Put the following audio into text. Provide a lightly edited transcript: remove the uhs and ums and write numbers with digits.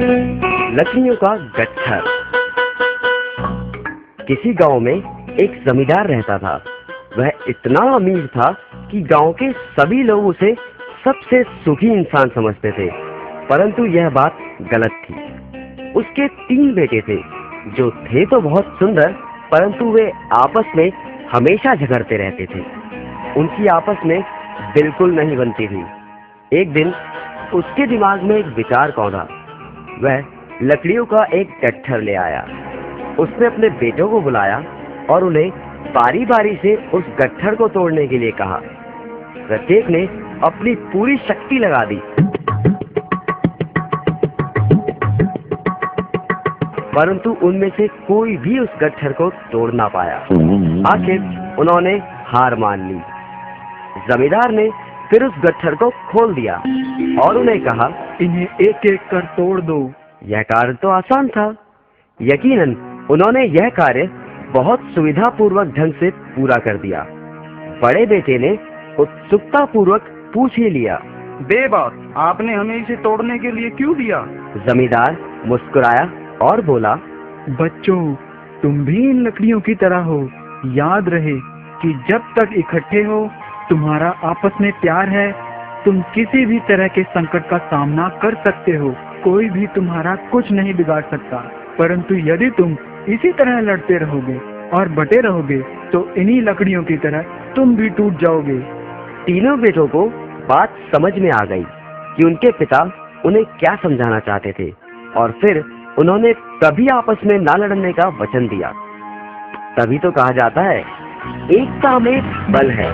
लकड़ियों का गट्ठर। किसी गांव में एक जमींदार रहता था। वह इतना अमीर था कि गांव के सभी लोग उसे सबसे सुखी इंसान समझते थे, परंतु यह बात गलत थी। उसके 3 बेटे थे, जो थे तो बहुत सुंदर, परंतु वे आपस में हमेशा झगड़ते रहते थे। उनकी आपस में बिल्कुल नहीं बनती थी। एक दिन उसके दिमाग में एक विचार कौंधा। वह लकड़ियों का एक गट्ठर ले आया। उसने अपने बेटों को बुलाया और उन्हें बारी बारी से उस गट्ठर को तोड़ने के लिए कहा। प्रत्येक ने अपनी पूरी शक्ति लगा दी, परंतु उनमें से कोई भी उस गट्ठर को तोड़ ना पाया। आखिर उन्होंने हार मान ली। जमींदार ने फिर उस गट्ठर को खोल दिया और उन्हें कहा, इन्हें एक एक कर तोड़ दो। यह कार्य तो आसान था। यकीनन उन्होंने यह कार्य बहुत सुविधापूर्वक ढंग से पूरा कर दिया। बड़े बेटे ने उत्सुकता पूर्वक पूछ ही लिया, बे बात, आपने हमें इसे तोड़ने के लिए क्यों दिया? जमींदार मुस्कुराया और बोला, बच्चों, तुम भी इन लकड़ियों की तरह हो। याद रहे कि जब तक इकट्ठे हो, तुम्हारा आपस में प्यार है, तुम किसी भी तरह के संकट का सामना कर सकते हो। कोई भी तुम्हारा कुछ नहीं बिगाड़ सकता। परंतु यदि तुम इसी तरह लड़ते रहोगे और बटे रहोगे, तो इन्हीं लकड़ियों की तरह तुम भी टूट जाओगे। तीनों बेटों को बात समझ में आ गई कि उनके पिता उन्हें क्या समझाना चाहते थे, और फिर उन्होंने कभी आपस में ना लड़ने का वचन दिया। तभी तो कहा जाता है, एकता में बल है।